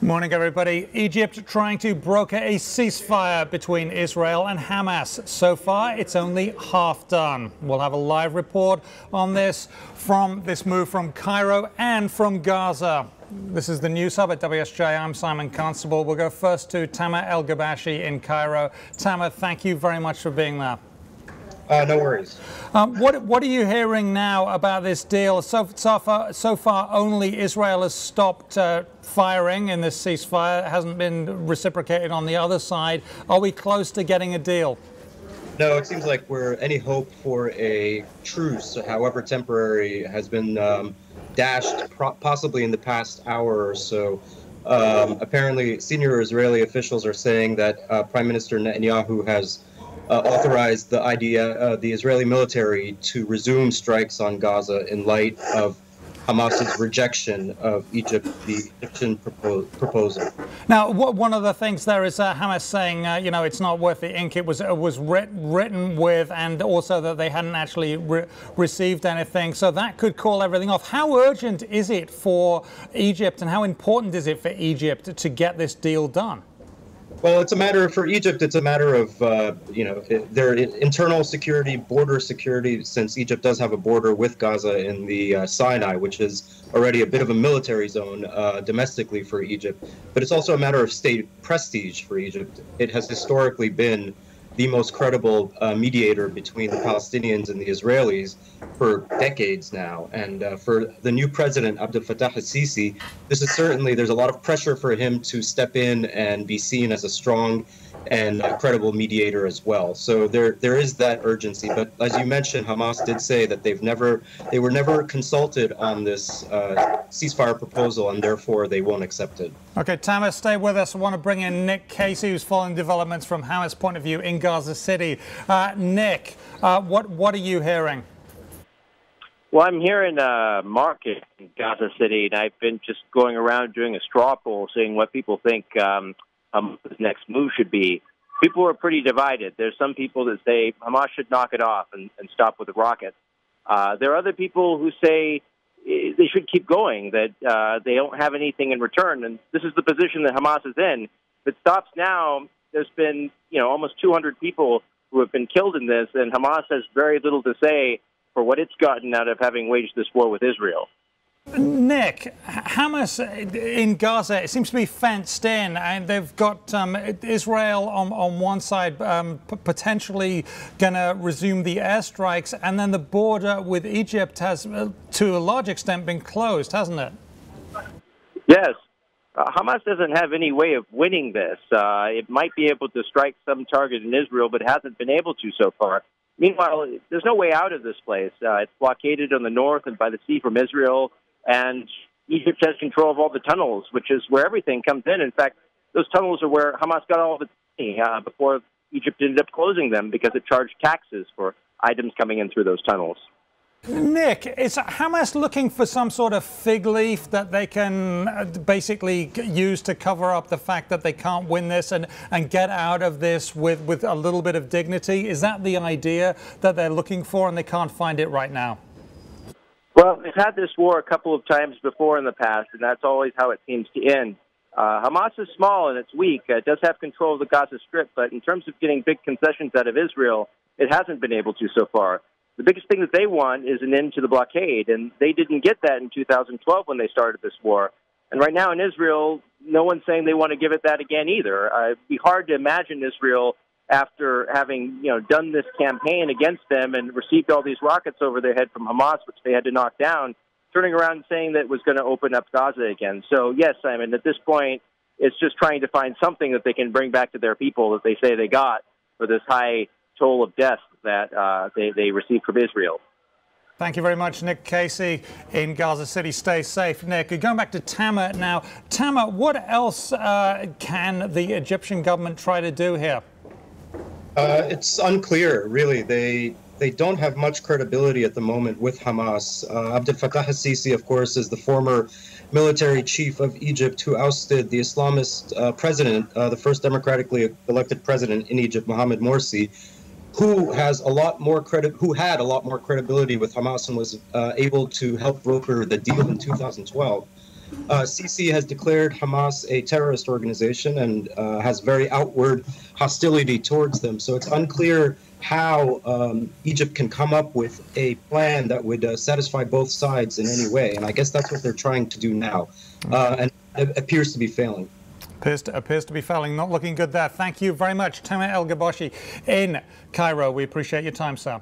Morning, everybody. Egypt trying to broker a ceasefire between Israel and Hamas. So far, it's only half done. We'll have a live report on this move from Cairo and from Gaza. This is the News Hub at WSJ. I'm Simon Constable. We'll go first to Tamer El-Ghobashy in Cairo. Tamer, thank you very much for being there. No worries. What are you hearing now about this deal? So far, only Israel has stopped firing in this ceasefire. It hasn't been reciprocated on the other side. Are we close to getting a deal? No, it seems like any hope for a truce, however temporary, has been dashed possibly in the past hour or so. Apparently, senior Israeli officials are saying that Prime Minister Netanyahu has authorized the Israeli military to resume strikes on Gaza in light of Hamas's rejection of the Egyptian proposal. Now, one of the things there is Hamas saying, it's not worth the ink it was written with, and also that they hadn't actually received anything. So that could call everything off. How urgent is it for Egypt, and how important is it for Egypt to get this deal done? Well, for Egypt, it's a matter of, their internal security, border security, since Egypt does have a border with Gaza in the Sinai, which is already a bit of a military zone domestically for Egypt. But it's also a matter of state prestige for Egypt. It has historically been the most credible mediator between the Palestinians and the Israelis for decades now. And for the new president, Abdel Fattah al-Sisi, there's a lot of pressure for him to step in and be seen as a strong and credible mediator as well. So there is that urgency. But as you mentioned, Hamas did say that they were never consulted on this ceasefire proposal, and therefore they won't accept it. Okay, Tamer, stay with us. I want to bring in Nick Casey, who's following developments from Hamas' point of view in Gaza City. Nick, what are you hearing? Well, I'm here in Market in Gaza City, and I've been just going around doing a straw poll, seeing what people think Hamas' next move should be. People are pretty divided. There's some people that say Hamas should knock it off and stop with the rockets. There are other people who say they should keep going, that they don't have anything in return. And this is the position that Hamas is in. If it stops now, there's been almost 200 people who have been killed in this, and Hamas has very little to say for what it's gotten out of having waged this war with Israel. Nick, Hamas in Gaza, it seems to be fenced in, and they've got Israel on one side potentially going to resume the airstrikes, and then the border with Egypt has, to a large extent, been closed, hasn't it? Yes. Hamas doesn't have any way of winning this. It might be able to strike some target in Israel, but hasn't been able to so far. Meanwhile, there's no way out of this place. It's blockaded on the north and by the sea from Israel. And Egypt has control of all the tunnels, which is where everything comes in. In fact, those tunnels are where Hamas got all of its money before Egypt ended up closing them because it charged taxes for items coming in through those tunnels. Nick, is Hamas looking for some sort of fig leaf that they can basically use to cover up the fact that they can't win this and get out of this with a little bit of dignity? Is that the idea that they're looking for and they can't find it right now? Well, they've had this war a couple of times before in the past, and that's always how it seems to end. Hamas is small and it's weak. It does have control of the Gaza Strip, but in terms of getting big concessions out of Israel, it hasn't been able to so far. The biggest thing that they want is an end to the blockade, and they didn't get that in 2012 when they started this war. And right now in Israel, no one's saying they want to give it that again either. It'd be hard to imagine Israel, after having done this campaign against them and received all these rockets over their head from Hamas, which they had to knock down, turning around and saying that it was going to open up Gaza again. So yes, Simon, at this point, it's just trying to find something that they can bring back to their people that they say they got for this high toll of death that they received from Israel. Thank you very much, Nick Casey in Gaza City. Stay safe, Nick. Going back to Tamer now. Tamer, what else can the Egyptian government try to do here? It's unclear, really. They don't have much credibility at the moment with Hamas. Abdel Fattah al-Sisi, of course, is the former military chief of Egypt who ousted the Islamist president, the first democratically elected president in Egypt, Mohamed Morsi, who had a lot more credibility with Hamas and was able to help broker the deal in 2012. Sisi has declared Hamas a terrorist organization and has very outward hostility towards them. So it's unclear how Egypt can come up with a plan that would satisfy both sides in any way. And I guess that's what they're trying to do now. And it appears to be failing. Appears to be failing. Not looking good there. Thank you very much, Tamer El-Ghobashy in Cairo. We appreciate your time, sir.